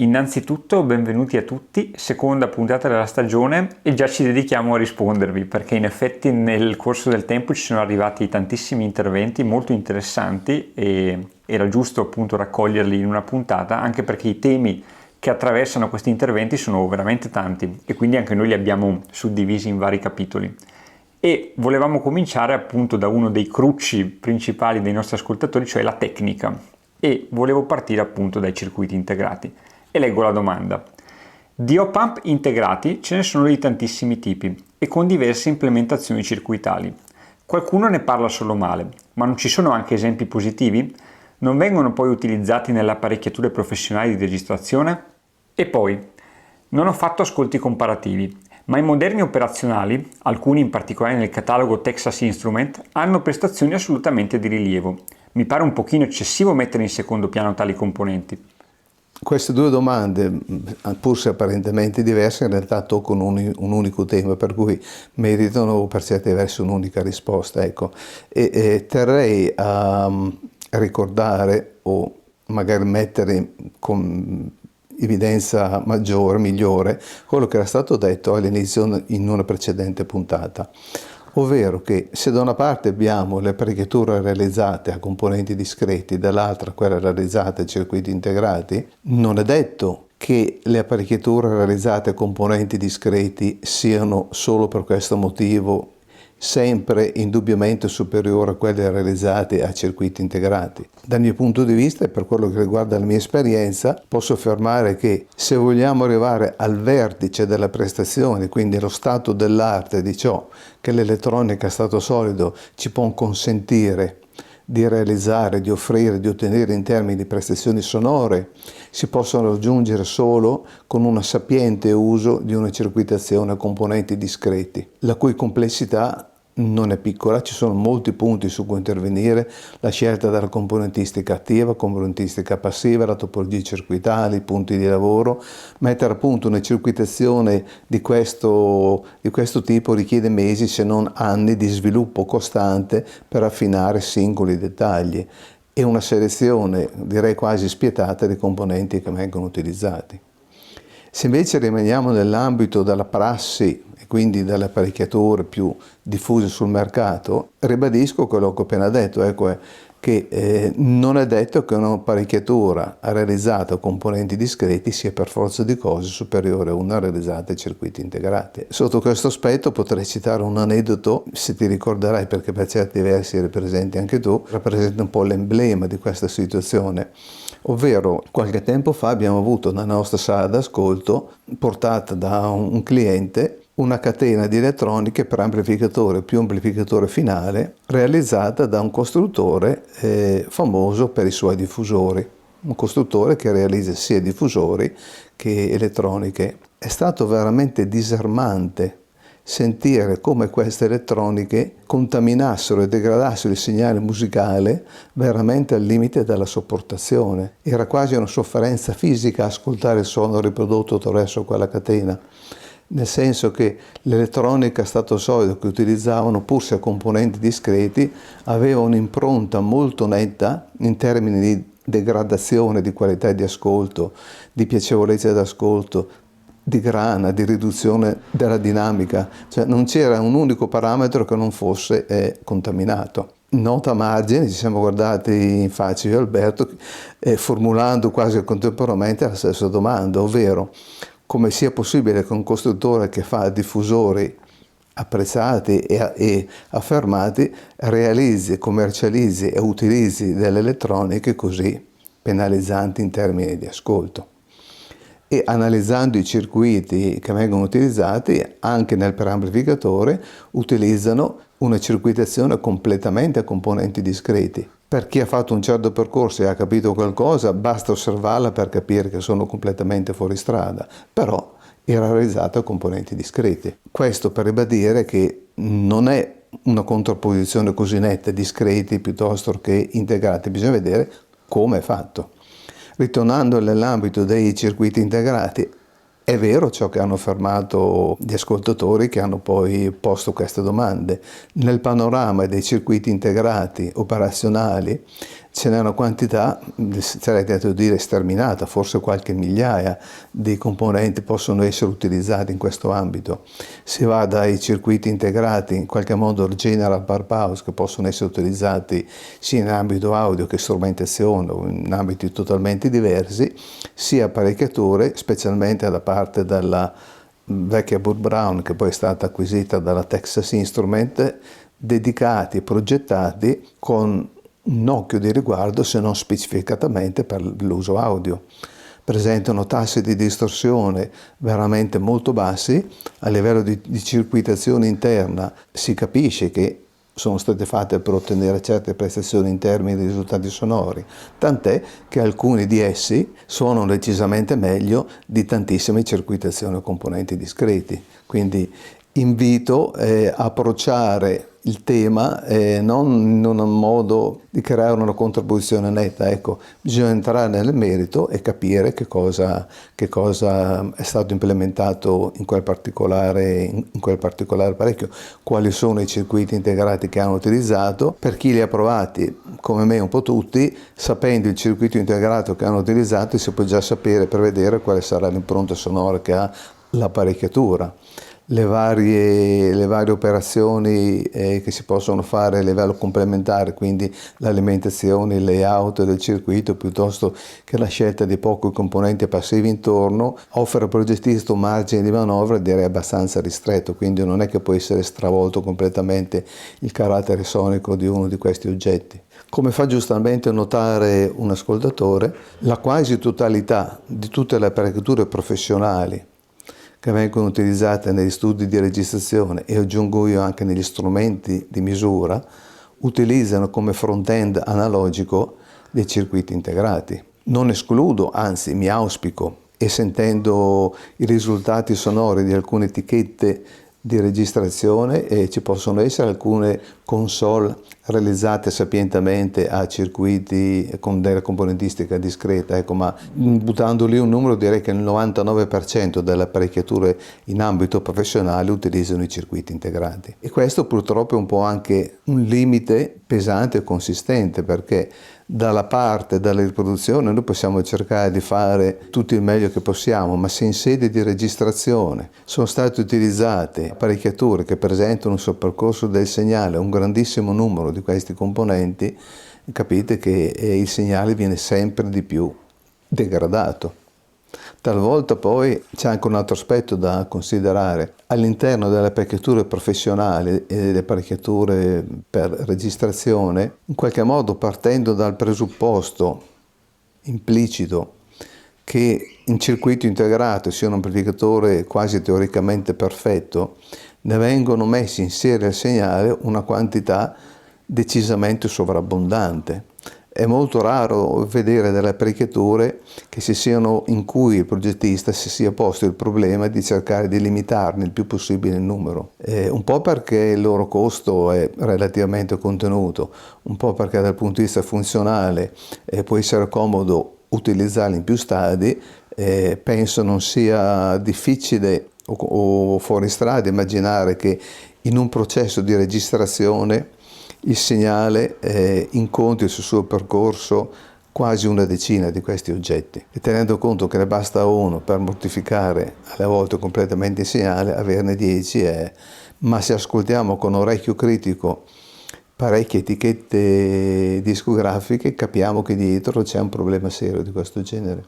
Innanzitutto benvenuti a tutti, seconda puntata della stagione e già ci dedichiamo a rispondervi perché in effetti nel corso del tempo ci sono arrivati tantissimi interventi molto interessanti e era giusto appunto raccoglierli in una puntata, anche perché i temi che attraversano questi interventi sono veramente tanti e quindi anche noi li abbiamo suddivisi in vari capitoli. E volevamo cominciare appunto da uno dei crucci principali dei nostri ascoltatori, cioè la tecnica, e volevo partire appunto dai circuiti integrati. E leggo la domanda. Di op-amp integrati ce ne sono di tantissimi tipi e con diverse implementazioni circuitali. Qualcuno ne parla solo male, ma non ci sono anche esempi positivi? Non vengono poi utilizzati nelle apparecchiature professionali di registrazione? E poi, non ho fatto ascolti comparativi, ma i moderni operazionali, alcuni in particolare nel catalogo Texas Instrument, hanno prestazioni assolutamente di rilievo. Mi pare un pochino eccessivo mettere in secondo piano tali componenti. Queste due domande, pur se apparentemente diverse, in realtà toccano un unico tema, per cui meritano per certi versi un'unica risposta. Ecco. E terrei a ricordare o magari mettere con evidenza maggiore, migliore, quello che era stato detto all'inizio in una precedente puntata. Ovvero che se da una parte abbiamo le apparecchiature realizzate a componenti discreti, dall'altra quelle realizzate a circuiti integrati, non è detto che le apparecchiature realizzate a componenti discreti siano solo per questo motivo sempre indubbiamente superiore a quelle realizzate a circuiti integrati. Dal mio punto di vista e per quello che riguarda la mia esperienza, posso affermare che se vogliamo arrivare al vertice della prestazione, quindi allo stato dell'arte di ciò che l'elettronica a stato solido ci può consentire di realizzare, di offrire, di ottenere in termini di prestazioni sonore, si possono raggiungere solo con un sapiente uso di una circuitazione a componenti discreti, la cui complessità non è piccola, ci sono molti punti su cui intervenire, la scelta della componentistica attiva, componentistica passiva, la topologia circuitale, i punti di lavoro. Mettere a punto una circuitazione di questo tipo richiede mesi se non anni di sviluppo costante per affinare singoli dettagli e una selezione direi quasi spietata di componenti che vengono utilizzati. Se invece rimaniamo nell'ambito della prassi e quindi delle apparecchiature più diffuse sul mercato, ribadisco quello che ho appena detto, ecco, che non è detto che un'apparecchiatura realizzata a componenti discreti sia per forza di cose superiore a una realizzata a circuiti integrati. Sotto questo aspetto potrei citare un aneddoto, se ti ricorderai perché per certi versi rappresenti anche tu, rappresenta un po' l'emblema di questa situazione. Ovvero, qualche tempo fa abbiamo avuto nella nostra sala d'ascolto, portata da un cliente, una catena di elettroniche per amplificatore più amplificatore finale, realizzata da un costruttore famoso per i suoi diffusori. Un costruttore che realizza sia diffusori che elettroniche. È stato veramente disarmante sentire come queste elettroniche contaminassero e degradassero il segnale musicale veramente al limite della sopportazione. Era quasi una sofferenza fisica ascoltare il suono riprodotto attraverso quella catena, nel senso che l'elettronica a stato solido che utilizzavano, pur se a componenti discreti, aveva un'impronta molto netta in termini di degradazione di qualità di ascolto, di piacevolezza d'ascolto, di grana, di riduzione della dinamica, cioè non c'era un unico parametro che non fosse contaminato. Nota a margine, ci siamo guardati in faccia io e Alberto, formulando quasi contemporaneamente la stessa domanda, ovvero come sia possibile che un costruttore che fa diffusori apprezzati e affermati realizzi, commercializzi e utilizzi delle elettroniche così penalizzanti in termini di ascolto. E analizzando i circuiti che vengono utilizzati, anche nel preamplificatore utilizzano una circuitazione completamente a componenti discreti. Per chi ha fatto un certo percorso e ha capito qualcosa, basta osservarla per capire che sono completamente fuori strada, però era realizzata a componenti discreti. Questo per ribadire che non è una contrapposizione così netta, discreti piuttosto che integrati, bisogna vedere come è fatto. Ritornando nell'ambito dei circuiti integrati, è vero ciò che hanno affermato gli ascoltatori che hanno poi posto queste domande. Nel panorama dei circuiti integrati operazionali ce n'è una quantità, sarei tentato di dire sterminata, forse qualche migliaia di componenti possono essere utilizzati in questo ambito. Si va dai circuiti integrati, in qualche modo general purpose, che possono essere utilizzati sia in ambito audio che strumentazione o in ambiti totalmente diversi, sia apparecchiature, specialmente da parte della vecchia Bud Brown, che poi è stata acquisita dalla Texas Instrument, dedicati e progettati con un occhio di riguardo, se non specificatamente per l'uso audio. Presentano tassi di distorsione veramente molto bassi. A livello di circuitazione interna si capisce che sono state fatte per ottenere certe prestazioni in termini di risultati sonori, tant'è che alcuni di essi suonano decisamente meglio di tantissime circuitazioni o componenti discreti. Quindi invito a approcciare il tema non in un modo di creare una contribuzione netta, ecco, bisogna entrare nel merito e capire che cosa è stato implementato in quel particolare apparecchio, quali sono i circuiti integrati che hanno utilizzato. Per chi li ha provati, come me un po' tutti, sapendo il circuito integrato che hanno utilizzato si può già sapere, prevedere quale sarà l'impronta sonora che ha l'apparecchiatura. Le varie operazioni che si possono fare a livello complementare, quindi l'alimentazione, il layout del circuito, piuttosto che la scelta di pochi componenti passivi intorno, offre al progettista un margine di manovra direi abbastanza ristretto, quindi non è che può essere stravolto completamente il carattere sonico di uno di questi oggetti. Come fa giustamente a notare un ascoltatore, la quasi totalità di tutte le apparecchiature professionali che vengono utilizzate negli studi di registrazione e aggiungo io anche negli strumenti di misura, utilizzano come front-end analogico dei circuiti integrati. Non escludo, anzi mi auspico, e sentendo i risultati sonori di alcune etichette di registrazione ci possono essere alcune console realizzate sapientemente a circuiti con della componentistica discreta, ecco, ma buttando lì un numero direi che il 99% delle apparecchiature in ambito professionale utilizzano i circuiti integrati. E questo purtroppo è un po' anche un limite pesante e consistente, perché dalla parte della riproduzione noi possiamo cercare di fare tutto il meglio che possiamo, ma se in sede di registrazione sono state utilizzate apparecchiature che presentano sul percorso del segnale un grandissimo numero di questi componenti, capite che il segnale viene sempre di più degradato. Talvolta poi c'è anche un altro aspetto da considerare. All'interno delle apparecchiature professionali e delle apparecchiature per registrazione, in qualche modo partendo dal presupposto implicito che in circuito integrato sia un amplificatore quasi teoricamente perfetto, ne vengono messi in serie al segnale una quantità decisamente sovrabbondante. È molto raro vedere delle apparecchiature in cui il progettista si sia posto il problema di cercare di limitarne il più possibile il numero. Un po' perché il loro costo è relativamente contenuto, un po' perché dal punto di vista funzionale può essere comodo utilizzarli in più stadi. Penso non sia difficile o fuori strada immaginare che in un processo di registrazione il segnale incontri sul suo percorso quasi una decina di questi oggetti, e tenendo conto che ne basta uno per mortificare alle volte completamente il segnale, averne 10 ma se ascoltiamo con orecchio critico parecchie etichette discografiche capiamo che dietro c'è un problema serio di questo genere.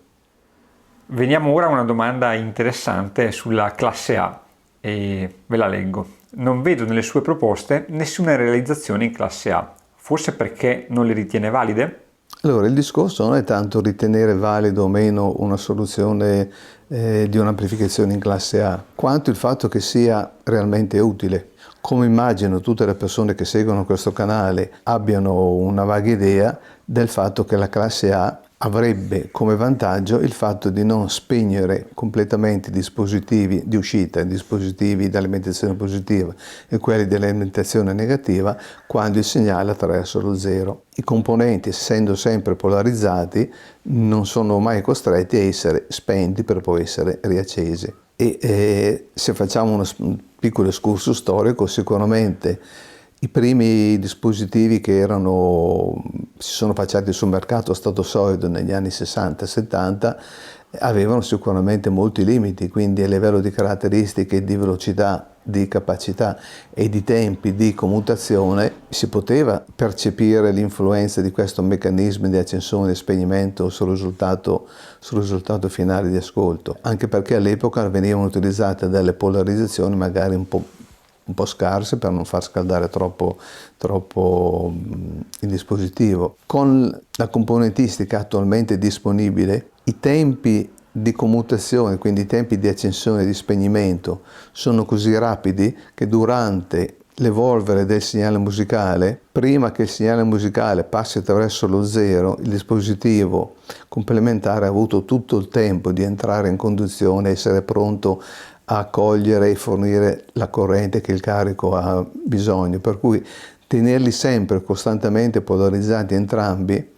Veniamo ora a una domanda interessante sulla classe A e ve la leggo. Non vedo nelle sue proposte nessuna realizzazione in classe A, forse perché non le ritiene valide? Allora, il discorso non è tanto ritenere valido o meno una soluzione di un'amplificazione in classe A, quanto il fatto che sia realmente utile. Come immagino tutte le persone che seguono questo canale abbiano una vaga idea del fatto che la classe A avrebbe come vantaggio il fatto di non spegnere completamente i dispositivi di uscita, i dispositivi di alimentazione positiva e quelli di alimentazione negativa quando il segnale attraversa lo zero. I componenti, essendo sempre polarizzati, non sono mai costretti a essere spenti per poi essere riaccesi. E se facciamo un piccolo escursus storico, sicuramente i primi dispositivi che erano si sono affacciati sul mercato a stato solido negli anni 60-70 avevano sicuramente molti limiti, quindi a livello di caratteristiche, di velocità, di capacità e di tempi di commutazione si poteva percepire l'influenza di questo meccanismo di accensione e spegnimento sul risultato finale di ascolto, anche perché all'epoca venivano utilizzate delle polarizzazioni magari un po' scarse per non far scaldare troppo il dispositivo. Con la componentistica attualmente disponibile, i tempi di commutazione, quindi i tempi di accensione e di spegnimento, sono così rapidi che durante l'evolvere del segnale musicale, prima che il segnale musicale passi attraverso lo zero, il dispositivo complementare ha avuto tutto il tempo di entrare in conduzione e essere pronto a cogliere e fornire la corrente che il carico ha bisogno, per cui tenerli sempre costantemente polarizzati entrambi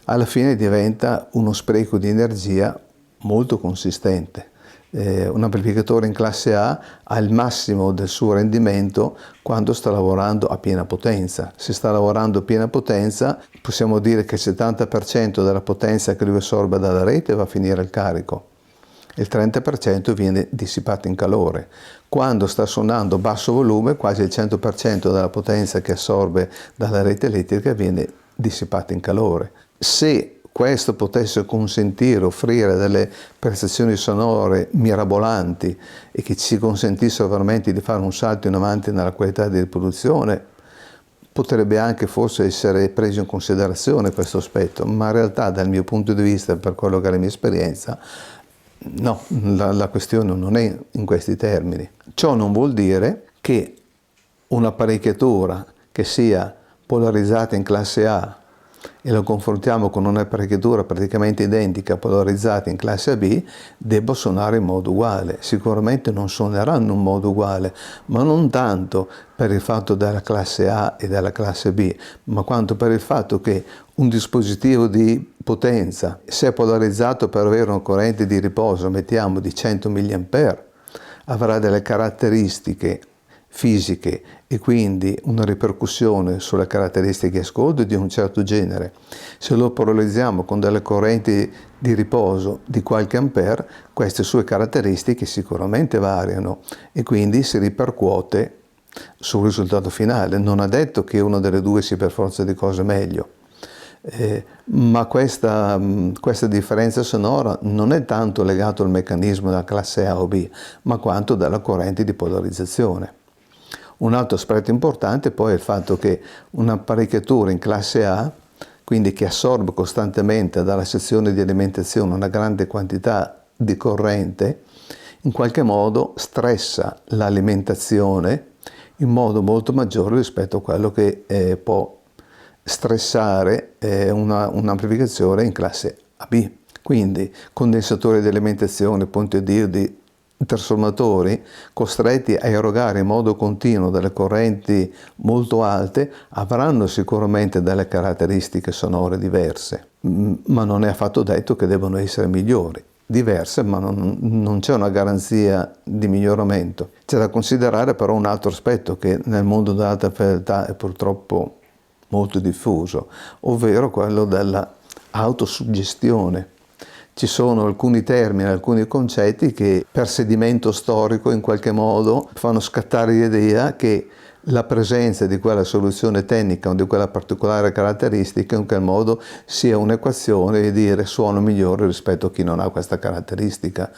alla fine diventa uno spreco di energia molto consistente. Un amplificatore in classe A ha il massimo del suo rendimento quando sta lavorando a piena potenza. Se sta lavorando a piena potenza, possiamo dire che il 70% della potenza che lui assorbe dalla rete va a finire al carico. Il 30% viene dissipato in calore. Quando sta suonando basso volume, quasi il 100% della potenza che assorbe dalla rete elettrica viene dissipata in calore. Se questo potesse consentire, offrire delle prestazioni sonore mirabolanti e che ci consentissero veramente di fare un salto in avanti nella qualità di riproduzione, potrebbe anche forse essere preso in considerazione questo aspetto, ma in realtà dal mio punto di vista, per quello che è la mia esperienza, no, la questione non è in questi termini. Ciò non vuol dire che un'apparecchiatura che sia polarizzata in classe A e lo confrontiamo con un'apparecchiatura praticamente identica polarizzata in classe B, debba suonare in modo uguale. Sicuramente non suoneranno in modo uguale, ma non tanto per il fatto della classe A e della classe B, ma quanto per il fatto che un dispositivo di potenza, se è polarizzato per avere una corrente di riposo, mettiamo di 100 mA, avrà delle caratteristiche fisiche e quindi una ripercussione sulle caratteristiche di ascolto di un certo genere. Se lo polarizziamo con delle correnti di riposo di qualche ampere, queste sue caratteristiche sicuramente variano e quindi si ripercuote sul risultato finale. Non è detto che una delle due sia per forza di cose meglio. Ma questa differenza sonora non è tanto legata al meccanismo della classe A o B, ma quanto dalla corrente di polarizzazione. Un altro aspetto importante poi è il fatto che un'apparecchiatura in classe A, quindi che assorbe costantemente dalla sezione di alimentazione una grande quantità di corrente, in qualche modo stressa l'alimentazione in modo molto maggiore rispetto a quello che può stressare un'amplificazione in classe AB. Quindi condensatori di alimentazione, ponti di trasformatori costretti a erogare in modo continuo delle correnti molto alte avranno sicuramente delle caratteristiche sonore diverse, ma non è affatto detto che debbano essere migliori. Diverse, ma non c'è una garanzia di miglioramento. C'è da considerare però un altro aspetto che nel mondo dell'alta fedeltà è purtroppo molto diffuso, ovvero quello dell'autosuggestione. Ci sono alcuni termini, alcuni concetti che per sedimento storico in qualche modo fanno scattare l'idea che la presenza di quella soluzione tecnica o di quella particolare caratteristica in quel modo sia un'equazione e dire suono migliore rispetto a chi non ha questa caratteristica.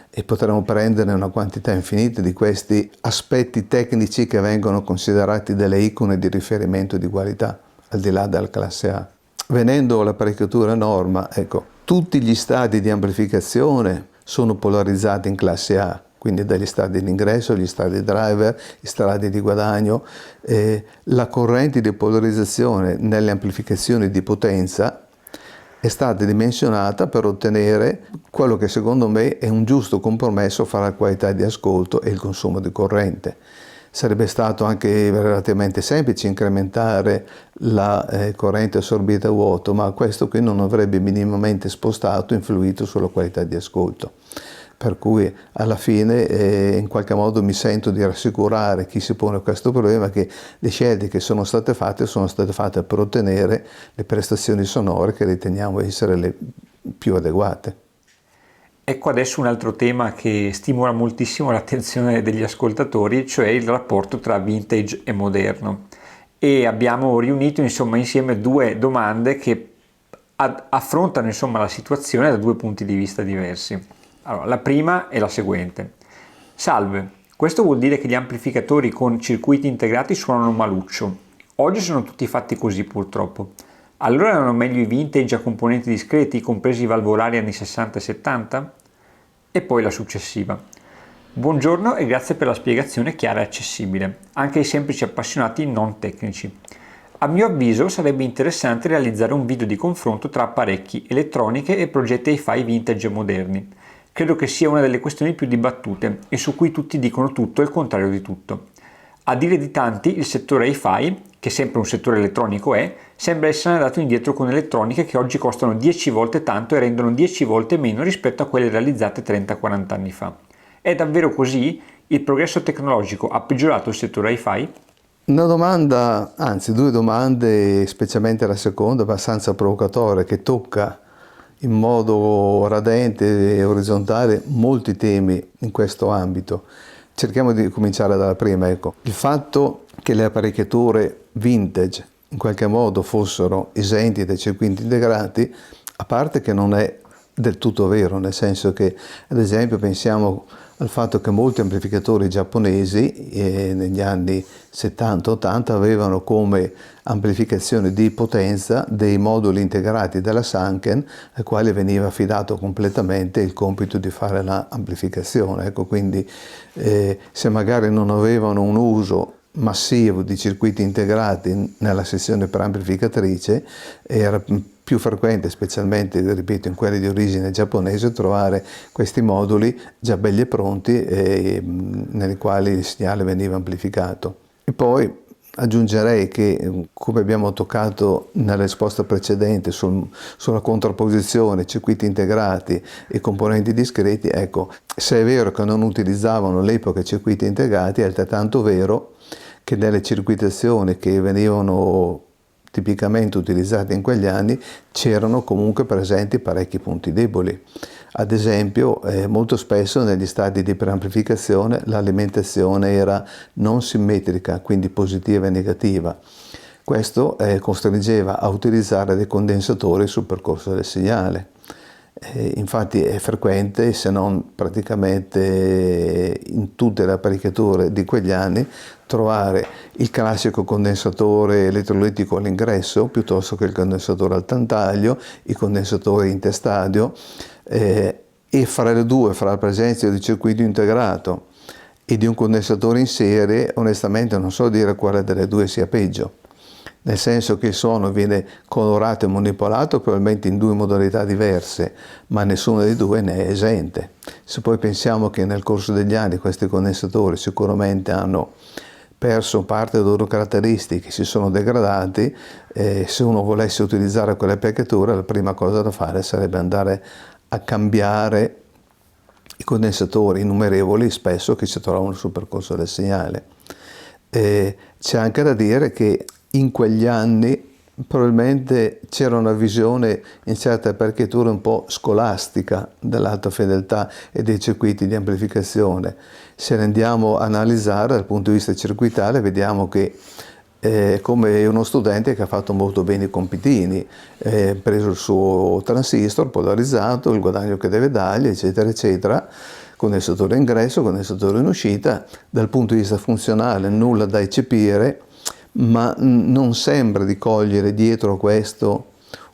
E potremmo prendere una quantità infinita di questi aspetti tecnici che vengono considerati delle icone di riferimento di qualità, al di là della classe A. Venendo all'apparecchiatura norma, ecco, tutti gli stadi di amplificazione sono polarizzati in classe A, quindi dagli stadi di ingresso, gli stadi driver, gli stadi di guadagno. La corrente di polarizzazione nelle amplificazioni di potenza è stata dimensionata per ottenere quello che secondo me è un giusto compromesso fra la qualità di ascolto e il consumo di corrente. Sarebbe stato anche relativamente semplice incrementare la corrente assorbita a vuoto, ma questo qui non avrebbe minimamente spostato, influito sulla qualità di ascolto. per cui alla fine in qualche modo mi sento di rassicurare chi si pone questo problema, che le scelte che sono state fatte per ottenere le prestazioni sonore che riteniamo essere le più adeguate. Ecco adesso un altro tema che stimola moltissimo l'attenzione degli ascoltatori, cioè il rapporto tra vintage e moderno. E abbiamo riunito insieme due domande che affrontano la situazione da due punti di vista diversi. Allora, la prima è la seguente. Salve, questo vuol dire che gli amplificatori con circuiti integrati suonano maluccio. Oggi sono tutti fatti così purtroppo. Allora erano meglio i vintage a componenti discreti, compresi i valvolari anni 60 e 70? E poi la successiva. Buongiorno e grazie per la spiegazione chiara e accessibile, anche ai semplici appassionati non tecnici. A mio avviso sarebbe interessante realizzare un video di confronto tra apparecchi, elettroniche e progetti hi-fi vintage e moderni. Credo che sia una delle questioni più dibattute e su cui tutti dicono tutto e il contrario di tutto. A dire di tanti, il settore hi-fi, che sempre un settore elettronico è, sembra essere andato indietro con elettroniche che oggi costano 10 volte tanto e rendono 10 volte meno rispetto a quelle realizzate 30-40 anni fa. È davvero così? Il progresso tecnologico ha peggiorato il settore hi-fi? Una domanda, anzi due domande, specialmente la seconda, abbastanza provocatoria, che tocca in modo radente e orizzontale molti temi in questo ambito. Cerchiamo di cominciare dalla prima, ecco. Il fatto che le apparecchiature vintage in qualche modo fossero esenti dai circuiti integrati, a parte che non è del tutto vero, nel senso che, ad esempio, pensiamo al fatto che molti amplificatori giapponesi negli anni 70-80 avevano come amplificazione di potenza dei moduli integrati della Sanken, ai quali veniva affidato completamente il compito di fare l'amplificazione. Ecco, quindi se magari non avevano un uso massivo di circuiti integrati nella sezione per amplificatrice, era più frequente, specialmente, ripeto, in quelli di origine giapponese, trovare questi moduli già belli e pronti nei quali il segnale veniva amplificato. E poi aggiungerei che, come abbiamo toccato nella risposta precedente sulla contrapposizione circuiti integrati e componenti discreti, ecco, se è vero che non utilizzavano all'epoca circuiti integrati, è altrettanto vero che nelle circuitazioni che venivano tipicamente utilizzate in quegli anni c'erano comunque presenti parecchi punti deboli. Ad esempio, molto spesso negli stadi di preamplificazione l'alimentazione era non simmetrica, quindi positiva e negativa. Questo costringeva a utilizzare dei condensatori sul percorso del segnale. Infatti è frequente, se non praticamente in tutte le apparecchiature di quegli anni, trovare il classico condensatore elettrolitico all'ingresso piuttosto che il condensatore al tantaglio, i condensatori interstadio, e fra le due, fra la presenza di circuito integrato e di un condensatore in serie, onestamente non so dire quale delle due sia peggio. Nel senso che il suono viene colorato e manipolato probabilmente in due modalità diverse, ma nessuna dei due ne è esente. Se poi pensiamo che nel corso degli anni questi condensatori sicuramente hanno perso parte delle loro caratteristiche, si sono degradati, se uno volesse utilizzare quelle apparecchiature, la prima cosa da fare sarebbe andare a cambiare i condensatori innumerevoli spesso che si trovano sul percorso del segnale. C'è anche da dire che in quegli anni probabilmente c'era una visione in certe apparecchiature un po' scolastica dell'alta fedeltà e dei circuiti di amplificazione. Se ne andiamo a analizzare dal punto di vista circuitale, vediamo che come uno studente che ha fatto molto bene i compitini, preso il suo transistor polarizzato, il guadagno che deve dargli, eccetera, eccetera, condensatore in ingresso, condensatore in uscita, dal punto di vista funzionale nulla da eccepire, ma non sembra di cogliere dietro questo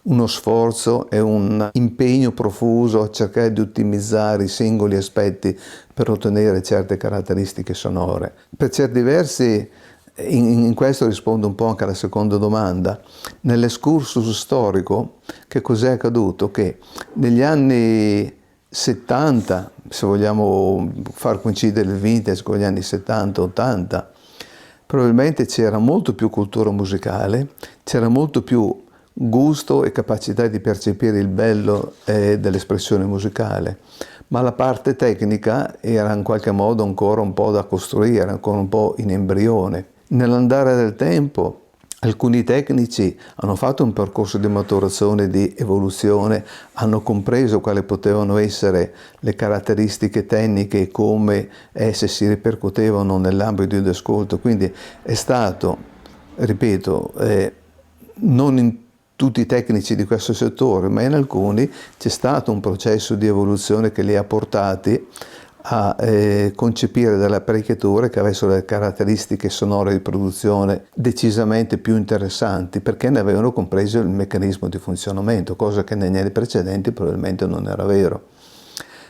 uno sforzo e un impegno profuso a cercare di ottimizzare i singoli aspetti per ottenere certe caratteristiche sonore. Per certi versi, in questo rispondo un po' anche alla seconda domanda. Nell'escursus storico, che cos'è accaduto? Che negli anni 70, se vogliamo far coincidere il vintage con gli anni 70-80, probabilmente c'era molto più cultura musicale, c'era molto più gusto e capacità di percepire il bello dell'espressione musicale, ma la parte tecnica era in qualche modo ancora un po' da costruire, ancora un po' in embrione. Nell'andare del tempo alcuni tecnici hanno fatto un percorso di maturazione, di evoluzione, hanno compreso quali potevano essere le caratteristiche tecniche e come esse si ripercuotevano nell'ambito di ascolto. Quindi è stato, ripeto, non in tutti i tecnici di questo settore, ma in alcuni c'è stato un processo di evoluzione che li ha portati a concepire delle apparecchiature che avessero delle caratteristiche sonore di produzione decisamente più interessanti, perché ne avevano compreso il meccanismo di funzionamento, cosa che negli anni precedenti probabilmente non era vero.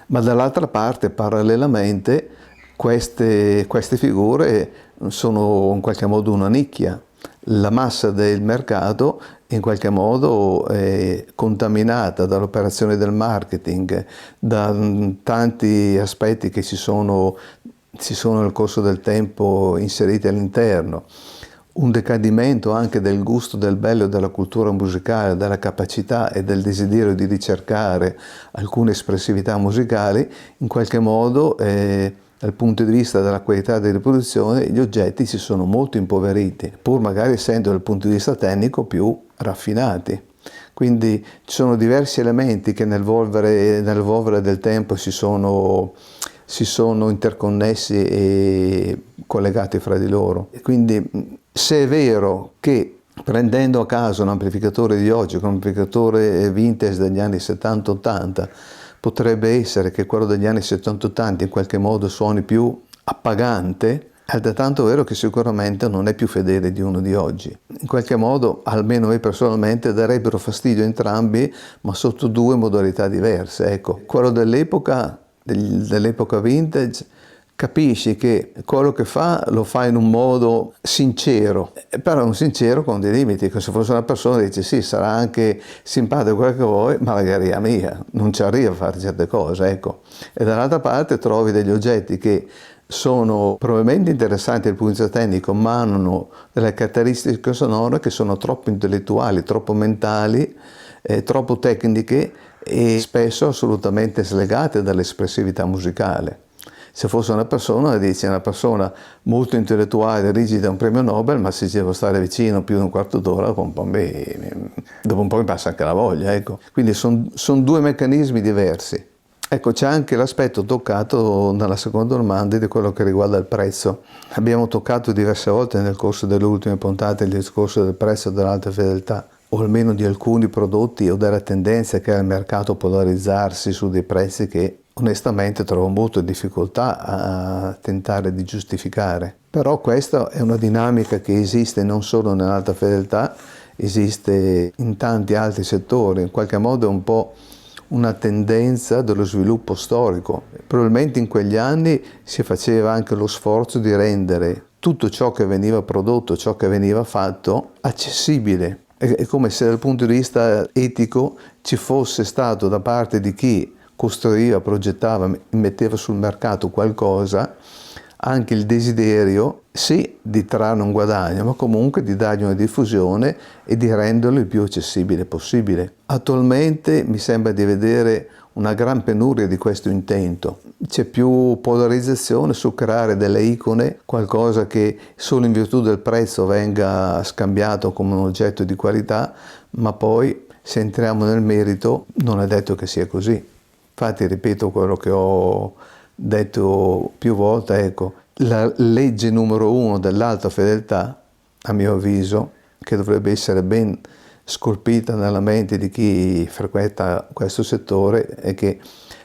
Ma dall'altra parte, parallelamente, queste figure sono in qualche modo una nicchia. La massa del mercato in qualche modo è contaminata dall'operazione del marketing, da tanti aspetti che si sono nel corso del tempo inseriti all'interno. Un decadimento anche del gusto del bello e della cultura musicale, della capacità e del desiderio di ricercare alcune espressività musicali, in qualche modo dal punto di vista della qualità di riproduzione gli oggetti si sono molto impoveriti, pur magari essendo dal punto di vista tecnico più raffinati. Quindi ci sono diversi elementi che nell'evolvere del tempo si sono interconnessi e collegati fra di loro. E quindi se è vero che prendendo a caso un amplificatore di oggi, un amplificatore vintage degli anni 70-80, potrebbe essere che quello degli anni 70-80 in qualche modo suoni più appagante, è altrettanto vero che sicuramente non è più fedele di uno di oggi. In qualche modo, almeno me personalmente, darebbero fastidio entrambi, ma sotto due modalità diverse. Ecco, quello dell'epoca vintage, capisci che quello che fa lo fa in un modo sincero, però è un sincero con dei limiti, che se fosse una persona dice sì, sarà anche simpatico quello che vuoi, ma la galleria mia, non ci arriva a fare certe cose, ecco. E dall'altra parte trovi degli oggetti che sono probabilmente interessanti dal punto di vista tecnico, ma hanno delle caratteristiche sonore che sono troppo intellettuali, troppo mentali, troppo tecniche e spesso assolutamente slegate dall'espressività musicale. Se fosse una persona, dice una persona molto intellettuale, rigida, un premio Nobel, ma se ci devo stare vicino più di un quarto d'ora, dopo un po' mi passa anche la voglia, ecco. Quindi sono due meccanismi diversi. Ecco, c'è anche l'aspetto toccato nella seconda domanda di quello che riguarda il prezzo. Abbiamo toccato diverse volte nel corso delle ultime puntate il discorso del prezzo dell'alta fedeltà, o almeno di alcuni prodotti o della tendenza che ha il mercato polarizzarsi su dei prezzi che onestamente trovo molto difficoltà a tentare di giustificare. Però questa è una dinamica che esiste non solo nell'alta fedeltà, esiste in tanti altri settori, in qualche modo è un po' una tendenza dello sviluppo storico. Probabilmente in quegli anni si faceva anche lo sforzo di rendere tutto ciò che veniva prodotto, ciò che veniva fatto, accessibile. È come se dal punto di vista etico ci fosse stato da parte di chi costruiva, progettava, metteva sul mercato qualcosa, anche il desiderio, sì, di trarne un guadagno, ma comunque di dargli una diffusione e di renderlo il più accessibile possibile. Attualmente mi sembra di vedere una gran penuria di questo intento. C'è più polarizzazione su creare delle icone, qualcosa che solo in virtù del prezzo venga scambiato come un oggetto di qualità, ma poi se entriamo nel merito non è detto che sia così. Infatti ripeto quello che ho detto più volte, ecco, la legge numero 1 dell'alta fedeltà, a mio avviso, che dovrebbe essere ben scolpita nella mente di chi frequenta questo settore, è che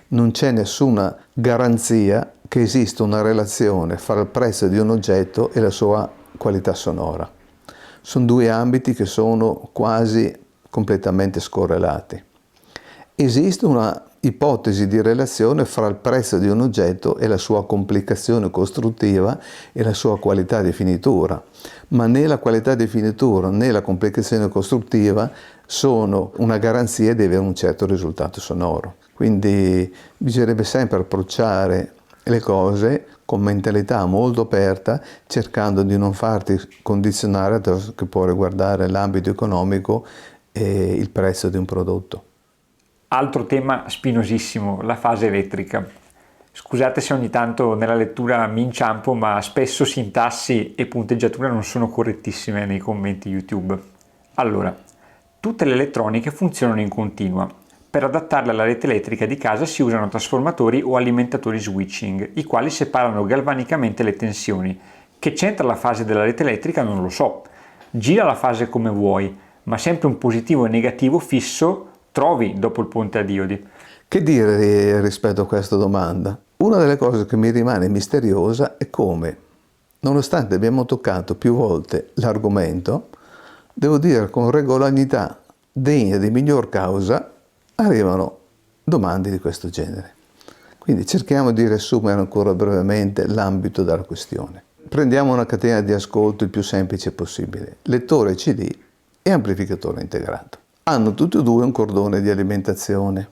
non c'è nessuna garanzia che esista una relazione fra il prezzo di un oggetto e la sua qualità sonora. Sono due ambiti che sono quasi completamente scorrelati. Esiste una ipotesi di relazione fra il prezzo di un oggetto e la sua complicazione costruttiva e la sua qualità di finitura, ma né la qualità di finitura né la complicazione costruttiva sono una garanzia di avere un certo risultato sonoro. Quindi bisognerebbe sempre approcciare le cose con mentalità molto aperta, cercando di non farti condizionare attraverso che può riguardare l'ambito economico e il prezzo di un prodotto. Altro tema spinosissimo, la fase elettrica. Scusate se ogni tanto nella lettura mi inciampo, ma spesso sintassi e punteggiatura non sono correttissime nei commenti YouTube. Allora, tutte le elettroniche funzionano in continua. Per adattarle alla rete elettrica di casa si usano trasformatori o alimentatori switching, i quali separano galvanicamente le tensioni. Che c'entra la fase della rete elettrica non lo so. Gira la fase come vuoi, ma sempre un positivo e negativo fisso trovi dopo il ponte a diodi. Che dire rispetto a questa domanda? Una delle cose che mi rimane misteriosa è come, nonostante abbiamo toccato più volte l'argomento, devo dire con regolarità degna di miglior causa, arrivano domande di questo genere. Quindi cerchiamo di riassumere ancora brevemente l'ambito della questione. Prendiamo una catena di ascolto il più semplice possibile, lettore CD e amplificatore integrato. Hanno tutti e due un cordone di alimentazione,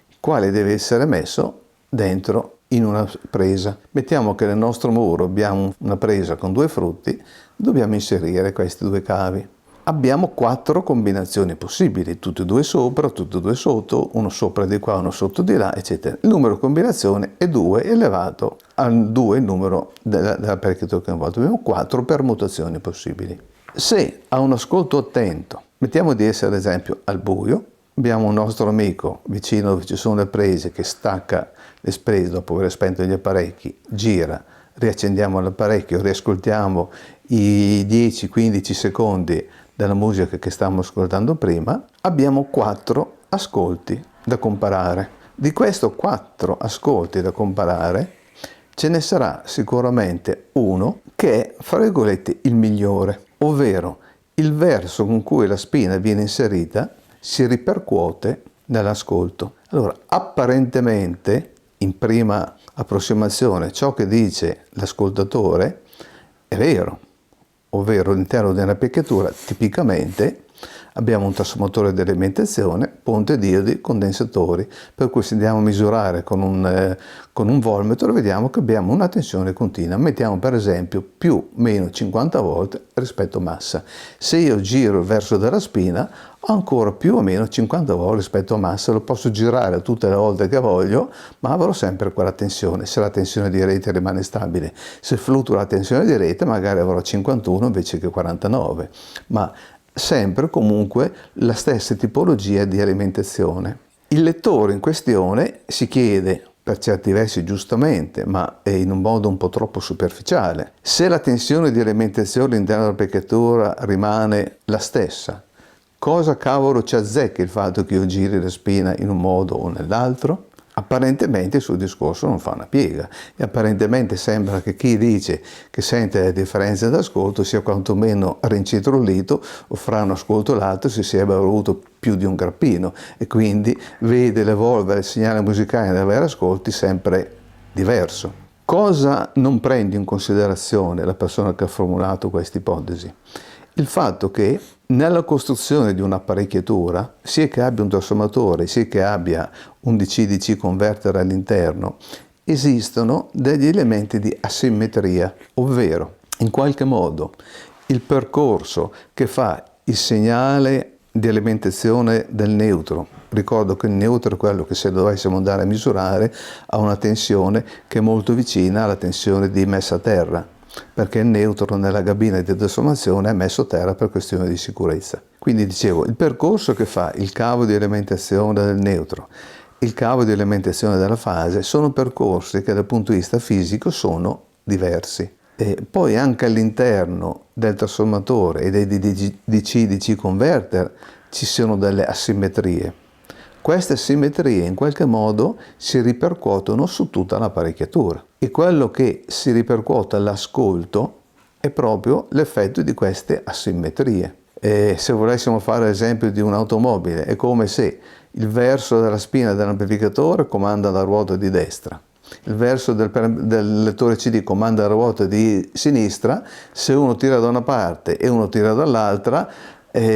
il quale deve essere messo dentro in una presa. Mettiamo che nel nostro muro abbiamo una presa con due frutti, dobbiamo inserire questi due cavi. Abbiamo 4 combinazioni possibili, tutte e due sopra, tutte e due sotto, uno sopra di qua, uno sotto di là, eccetera. Il numero combinazione è 2 elevato al 2 il numero dell'apparecchiatura coinvolto. Abbiamo 4 permutazioni possibili. Se a un ascolto attento, mettiamo di essere ad esempio al buio, abbiamo un nostro amico vicino dove ci sono le prese che stacca le prese dopo aver spento gli apparecchi, gira, riaccendiamo l'apparecchio, riascoltiamo i 10-15 secondi della musica che stavamo ascoltando prima, abbiamo 4 ascolti da comparare. Di questi 4 ascolti da comparare, ce ne sarà sicuramente uno che è, fra virgolette, il migliore, ovvero il verso con cui la spina viene inserita si ripercuote nell'ascolto. Allora, apparentemente, in prima approssimazione, ciò che dice l'ascoltatore è vero, ovvero all'interno di una picchiatura tipicamente abbiamo un trasformatore di alimentazione, ponte diodi, condensatori, per cui se andiamo a misurare con un volmetro vediamo che abbiamo una tensione continua. Mettiamo per esempio più o meno 50 volt rispetto a massa. Se io giro il verso della spina ho ancora più o meno 50 volt rispetto a massa, lo posso girare tutte le volte che voglio, ma avrò sempre quella tensione. Se la tensione di rete rimane stabile, se fluttua la tensione di rete magari avrò 51 invece che 49, ma sempre comunque la stessa tipologia di alimentazione. Il lettore in questione si chiede, per certi versi giustamente, ma in un modo un po' troppo superficiale, se la tensione di alimentazione all'interno della picchiatura rimane la stessa, cosa cavolo ci azzecca il fatto che io giri la spina in un modo o nell'altro? Apparentemente il suo discorso non fa una piega e apparentemente sembra che chi dice che sente le differenze d'ascolto sia quantomeno rincitrullito o fra un ascolto e l'altro si sia avuto più di un grappino e quindi vede l'evolvere il segnale musicale dei vari ascolti sempre diverso. Cosa non prende in considerazione la persona che ha formulato questa ipotesi? Il fatto che nella costruzione di un'apparecchiatura, sia che abbia un trasformatore, sia che abbia un DC-DC converter all'interno, esistono degli elementi di asimmetria, ovvero in qualche modo il percorso che fa il segnale di alimentazione del neutro. Ricordo che il neutro è quello che se dovessimo andare a misurare ha una tensione che è molto vicina alla tensione di messa a terra, perché il neutro nella cabina di trasformazione è messo a terra per questioni di sicurezza. Quindi dicevo, il percorso che fa il cavo di alimentazione del neutro, il cavo di alimentazione della fase, sono percorsi che dal punto di vista fisico sono diversi. E poi anche all'interno del trasformatore e dei DC-DC converter ci sono delle asimmetrie. Queste asimmetrie in qualche modo si ripercuotono su tutta l'apparecchiatura e quello che si ripercuote all'ascolto è proprio l'effetto di queste asimmetrie. Se volessimo fare l'esempio di un'automobile, è come se il verso della spina dell'amplificatore comanda la ruota di destra, il verso del lettore CD comanda la ruota di sinistra, se uno tira da una parte e uno tira dall'altra,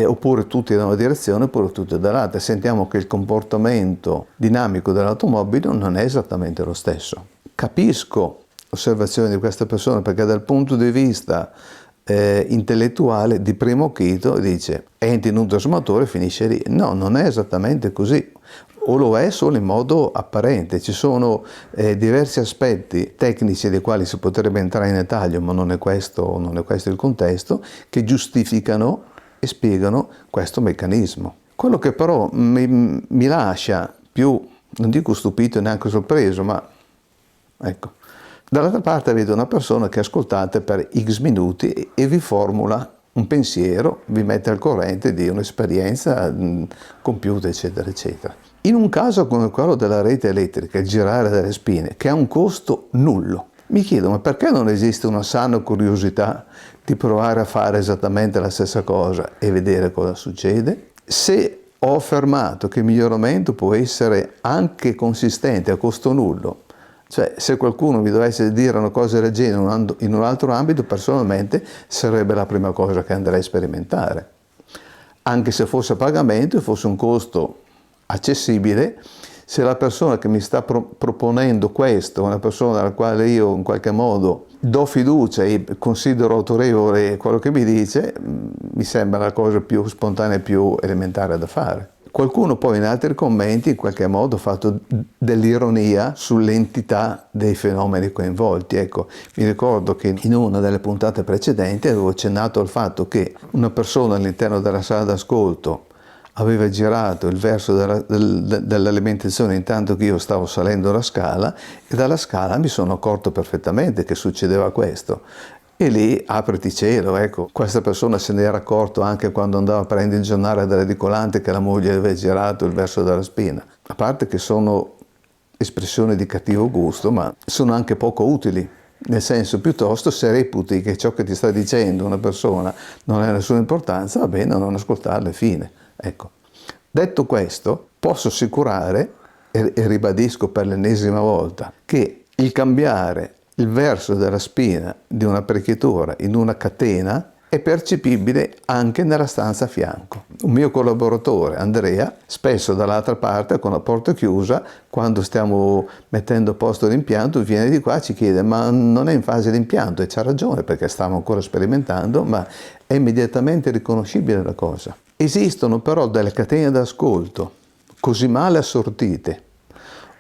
oppure tutti da una direzione oppure tutti dall'altra, sentiamo che il comportamento dinamico dell'automobile non è esattamente lo stesso. Capisco l'osservazione di questa persona perché dal punto di vista intellettuale di primo acchito dice entri in un trasformatore e finisce lì. No, non è esattamente così, o lo è solo in modo apparente. Ci sono diversi aspetti tecnici dei quali si potrebbe entrare in dettaglio, ma non è questo il contesto, che giustificano e spiegano questo meccanismo. Quello che però mi lascia più, non dico stupito e neanche sorpreso, ma ecco, dall'altra parte avete una persona che ascoltate per X minuti e vi formula un pensiero, vi mette al corrente di un'esperienza compiuta, eccetera, eccetera. In un caso come quello della rete elettrica, il girare delle spine, che ha un costo nullo, mi chiedo, ma perché non esiste una sana curiosità di provare a fare esattamente la stessa cosa e vedere cosa succede? Se ho affermato che il miglioramento può essere anche consistente a costo nullo, cioè se qualcuno mi dovesse dire una cosa del genere in un altro ambito, personalmente sarebbe la prima cosa che andrei a sperimentare. Anche se fosse a pagamento e fosse un costo accessibile, se la persona che mi sta proponendo questo è una persona alla quale io in qualche modo do fiducia e considero autorevole quello che mi dice, mi sembra la cosa più spontanea e più elementare da fare. Qualcuno poi in altri commenti in qualche modo ha fatto dell'ironia sull'entità dei fenomeni coinvolti. Ecco, mi ricordo che in una delle puntate precedenti avevo accennato al fatto che una persona all'interno della sala d'ascolto aveva girato il verso dell'alimentazione intanto che io stavo salendo la scala, e dalla scala mi sono accorto perfettamente che succedeva questo. E lì, apriti cielo, ecco, questa persona se ne era accorto anche quando andava a prendere il giornale dall'edicolante che la moglie aveva girato il verso della spina. A parte che sono espressioni di cattivo gusto, ma sono anche poco utili. Nel senso, piuttosto, se reputi che ciò che ti sta dicendo una persona non ha nessuna importanza, va bene, non ascoltarla e fine. Ecco. Detto questo, posso assicurare, e ribadisco per l'ennesima volta, che il cambiare il verso della spina di un'apparecchiatura in una catena è percepibile anche nella stanza a fianco. Un mio collaboratore, Andrea, spesso dall'altra parte con la porta chiusa, quando stiamo mettendo a posto l'impianto, viene di qua e ci chiede ma non è in fase di impianto, e c'ha ragione perché stiamo ancora sperimentando, ma è immediatamente riconoscibile la cosa. Esistono però delle catene d'ascolto così male assortite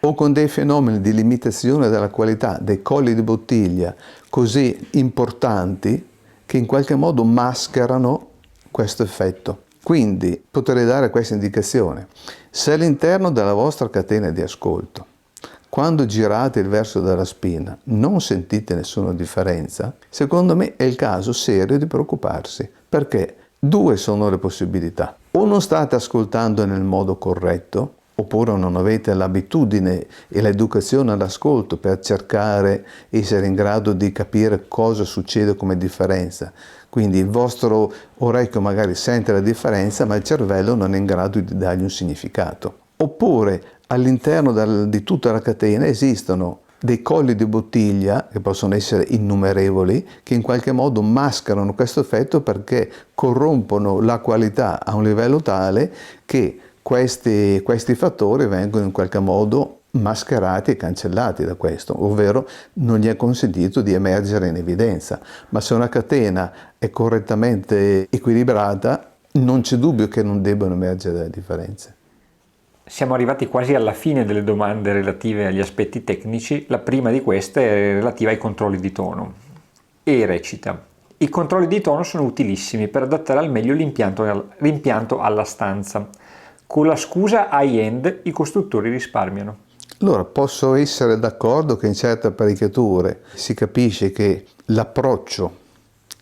o con dei fenomeni di limitazione della qualità, dei colli di bottiglia così importanti che in qualche modo mascherano questo effetto. Quindi potrei dare questa indicazione: se all'interno della vostra catena di ascolto, quando girate il verso della spina, non sentite nessuna differenza, secondo me è il caso serio di preoccuparsi, perché due sono le possibilità: o non state ascoltando nel modo corretto, oppure non avete l'abitudine e l'educazione all'ascolto per cercare di essere in grado di capire cosa succede come differenza. Quindi il vostro orecchio magari sente la differenza, ma il cervello non è in grado di dargli un significato. Oppure all'interno di tutta la catena esistono dei colli di bottiglia, che possono essere innumerevoli, che in qualche modo mascherano questo effetto perché corrompono la qualità a un livello tale che questi fattori vengono in qualche modo mascherati e cancellati da questo, ovvero non gli è consentito di emergere in evidenza. Ma se una catena è correttamente equilibrata, non c'è dubbio che non debbano emergere delle differenze. Siamo arrivati quasi alla fine delle domande relative agli aspetti tecnici. La prima di queste è relativa ai controlli di tono e recita: i controlli di tono sono utilissimi per adattare al meglio l'impianto alla stanza. Con la scusa high-end i costruttori risparmiano. Allora, posso essere d'accordo che in certe apparecchiature si capisce che l'approccio,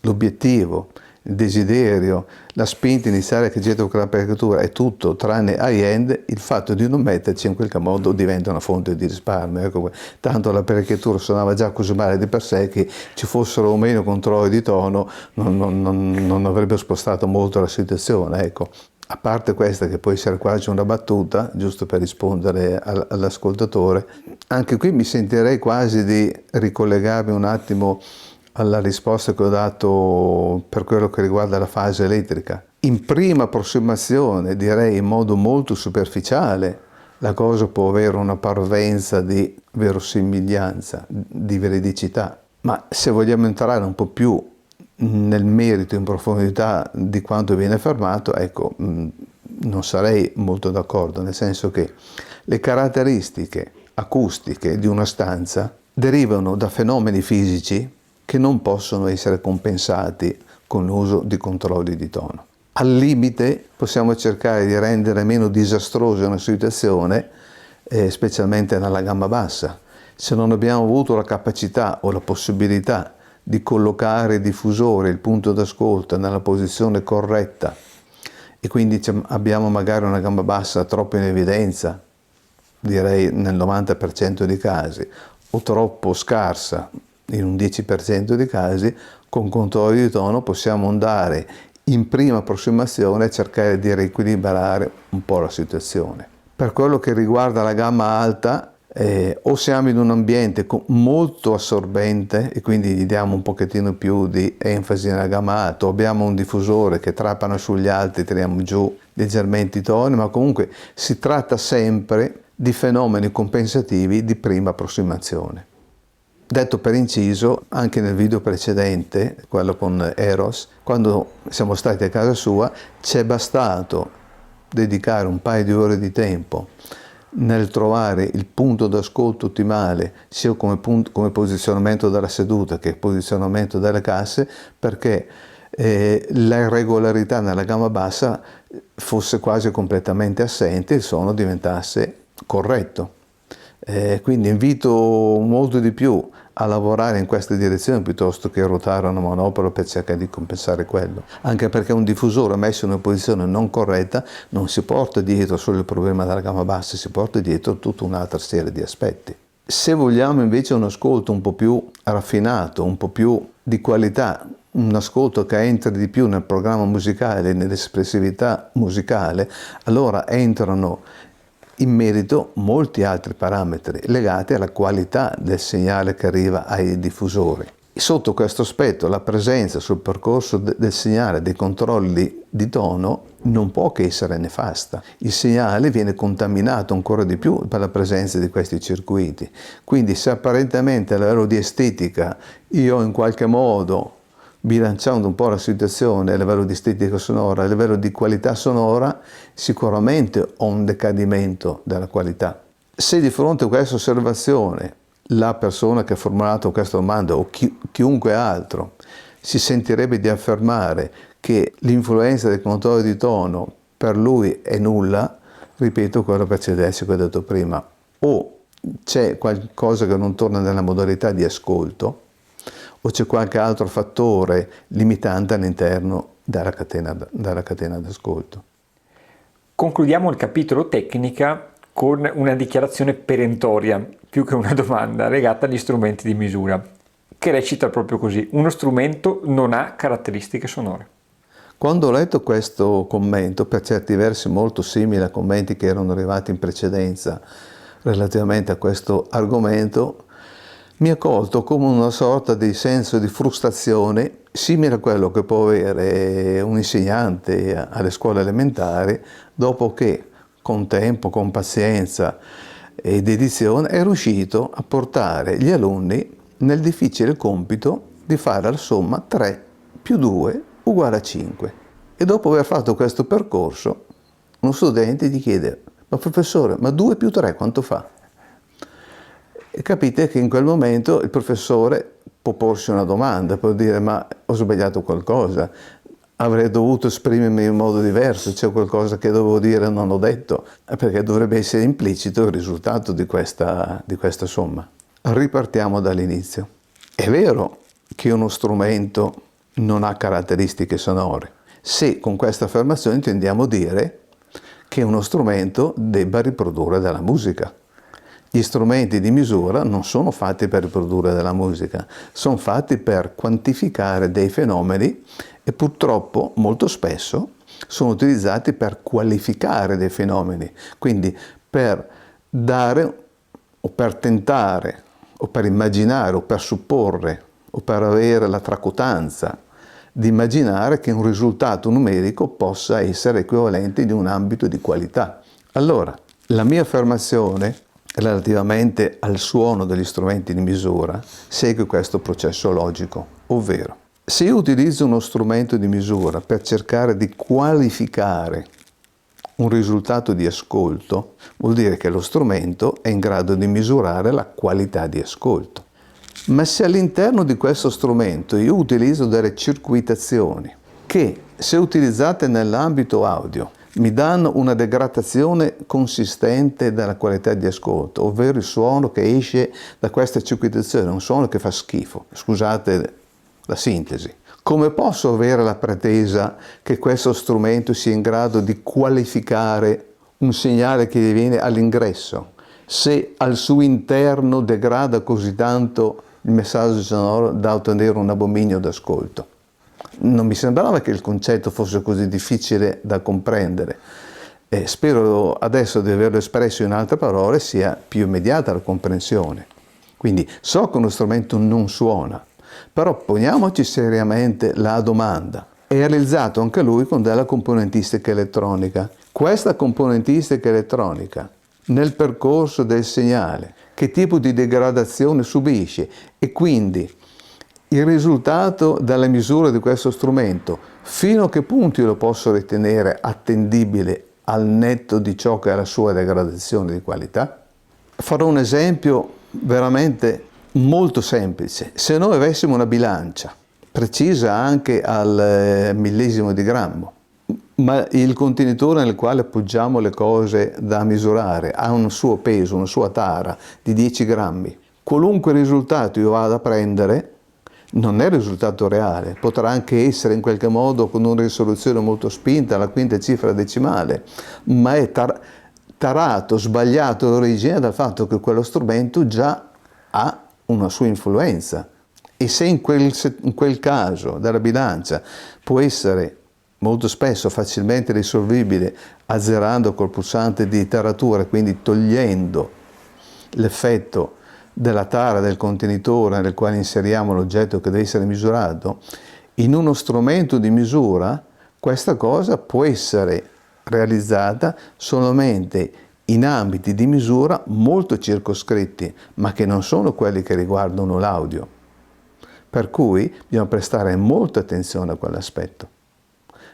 l'obiettivo, il desiderio, la spinta iniziale che c'è con l'apparecchiatura è tutto tranne high-end, il fatto di non metterci in qualche modo diventa una fonte di risparmio. Ecco, tanto l'apparecchiatura suonava già così male di per sé che ci fossero o meno controlli di tono non avrebbe spostato molto la situazione. Ecco. A parte questa che può essere quasi una battuta, giusto per rispondere all'ascoltatore, anche qui mi sentirei quasi di ricollegarmi un attimo alla risposta che ho dato per quello che riguarda la fase elettrica. In prima approssimazione, direi in modo molto superficiale, la cosa può avere una parvenza di verosimiglianza, di veridicità, ma se vogliamo entrare un po' più nel merito, in profondità di quanto viene affermato, ecco, non sarei molto d'accordo, nel senso che le caratteristiche acustiche di una stanza derivano da fenomeni fisici che non possono essere compensati con l'uso di controlli di tono. Al limite possiamo cercare di rendere meno disastrosa una situazione, specialmente nella gamma bassa. Se non abbiamo avuto la capacità o la possibilità di collocare il diffusore, il punto d'ascolto nella posizione corretta, e quindi abbiamo magari una gamma bassa troppo in evidenza, direi nel 90% dei casi, o troppo scarsa in un 10% dei casi, con controlli di tono possiamo andare in prima approssimazione a cercare di riequilibrare un po' la situazione. Per quello che riguarda la gamma alta, o siamo in un ambiente molto assorbente e quindi gli diamo un pochettino più di enfasi nella gamma alta, o abbiamo un diffusore che trapana sugli alti, tiriamo giù leggermente i toni, ma comunque si tratta sempre di fenomeni compensativi di prima approssimazione. Detto per inciso, anche nel video precedente, quello con Eros, quando siamo stati a casa sua, ci è bastato dedicare un paio di ore di tempo nel trovare il punto d'ascolto ottimale, sia come posizionamento della seduta che posizionamento delle casse, perché la irregolarità nella gamma bassa fosse quasi completamente assente e il suono diventasse corretto. Quindi invito molto di più a lavorare in questa direzione piuttosto che ruotare una monopolo per cercare di compensare quello, anche perché un diffusore messo in una posizione non corretta non si porta dietro solo il problema della gamma bassa, si porta dietro tutta un'altra serie di aspetti. Se vogliamo invece un ascolto un po' più raffinato, un po' più di qualità, un ascolto che entri di più nel programma musicale, nell'espressività musicale, allora entrano in merito molti altri parametri legati alla qualità del segnale che arriva ai diffusori. Sotto questo aspetto la presenza sul percorso del segnale dei controlli di tono non può che essere nefasta. Il segnale viene contaminato ancora di più per la presenza di questi circuiti. Quindi se apparentemente a livello di estetica io in qualche modo, bilanciando un po' la situazione a livello di estetica sonora, a livello di qualità sonora, sicuramente ho un decadimento della qualità. Se di fronte a questa osservazione la persona che ha formulato questa domanda o chiunque altro si sentirebbe di affermare che l'influenza del controllo di tono per lui è nulla, ripeto quello precedente che ho detto prima, o c'è qualcosa che non torna nella modalità di ascolto, o c'è qualche altro fattore limitante all'interno della catena d'ascolto. Concludiamo il capitolo tecnica con una dichiarazione perentoria, più che una domanda, legata agli strumenti di misura, che recita proprio così: uno strumento non ha caratteristiche sonore. Quando ho letto questo commento, per certi versi molto simile a commenti che erano arrivati in precedenza relativamente a questo argomento, mi ha colto come una sorta di senso di frustrazione simile a quello che può avere un insegnante alle scuole elementari dopo che con tempo, con pazienza e dedizione è riuscito a portare gli alunni nel difficile compito di fare la somma 3 più 2 uguale a 5. E dopo aver fatto questo percorso uno studente gli chiede: ma professore, ma 2 più 3 quanto fa? E capite che in quel momento il professore può porsi una domanda, può dire: ma ho sbagliato qualcosa, avrei dovuto esprimermi in modo diverso, c'è qualcosa che dovevo dire e non ho detto, perché dovrebbe essere implicito il risultato di questa somma. Ripartiamo dall'inizio. È vero che uno strumento non ha caratteristiche sonore, se con questa affermazione intendiamo dire che uno strumento debba riprodurre della musica. Gli strumenti di misura non sono fatti per riprodurre della musica, sono fatti per quantificare dei fenomeni e purtroppo molto spesso sono utilizzati per qualificare dei fenomeni, quindi per dare o per tentare o per immaginare o per supporre o per avere la tracotanza di immaginare che un risultato numerico possa essere equivalente di un ambito di qualità. Allora, la mia affermazione relativamente al suono degli strumenti di misura segue questo processo logico, ovvero Se io utilizzo uno strumento di misura per cercare di qualificare un risultato di ascolto, vuol dire che lo strumento è in grado di misurare la qualità di ascolto. Ma se all'interno di questo strumento io utilizzo delle circuitazioni che, se utilizzate nell'ambito audio, mi danno una degradazione consistente della qualità di ascolto, ovvero il suono che esce da questa circuitazione, un suono che fa schifo, scusate la sintesi. Come posso avere la pretesa che questo strumento sia in grado di qualificare un segnale che viene all'ingresso, se al suo interno degrada così tanto il messaggio sonoro da ottenere un abominio d'ascolto? Non mi sembrava che il concetto fosse così difficile da comprendere. Spero adesso di averlo espresso in altre parole sia più immediata la comprensione. Quindi so che uno strumento non suona, però poniamoci seriamente la domanda. È realizzato anche lui con della componentistica elettronica. Questa componentistica elettronica, nel percorso del segnale, che tipo di degradazione subisce e quindi il risultato dalle misure di questo strumento, fino a che punto io lo posso ritenere attendibile al netto di ciò che è la sua degradazione di qualità? Farò un esempio veramente molto semplice. Se noi avessimo una bilancia precisa anche al millesimo di grammo, ma il contenitore nel quale appoggiamo le cose da misurare ha un suo peso, una sua tara di 10 grammi, qualunque risultato io vada a prendere non è il risultato reale, potrà anche essere in qualche modo con una risoluzione molto spinta alla quinta cifra decimale, ma è tarato, sbagliato d'origine dal fatto che quello strumento già ha una sua influenza. E se in quel caso della bilancia può essere molto spesso facilmente risolvibile azzerando col pulsante di taratura, quindi togliendo l'effetto della tara del contenitore nel quale inseriamo l'oggetto che deve essere misurato, in uno strumento di misura questa cosa può essere realizzata solamente in ambiti di misura molto circoscritti, ma che non sono quelli che riguardano l'audio. Per cui bisogna prestare molta attenzione a quell'aspetto.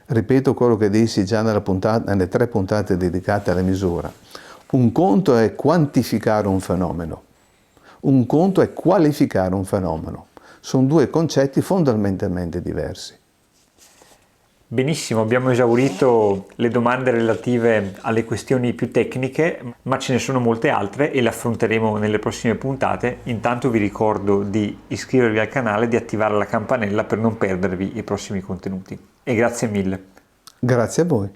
Ripeto quello che dissi già nelle 3 puntate dedicate alla misura. Un conto è quantificare un fenomeno, un conto è qualificare un fenomeno. Sono 2 concetti fondamentalmente diversi. Benissimo, abbiamo esaurito le domande relative alle questioni più tecniche, ma ce ne sono molte altre e le affronteremo nelle prossime puntate. Intanto vi ricordo di iscrivervi al canale e di attivare la campanella per non perdervi i prossimi contenuti. E grazie mille. Grazie a voi.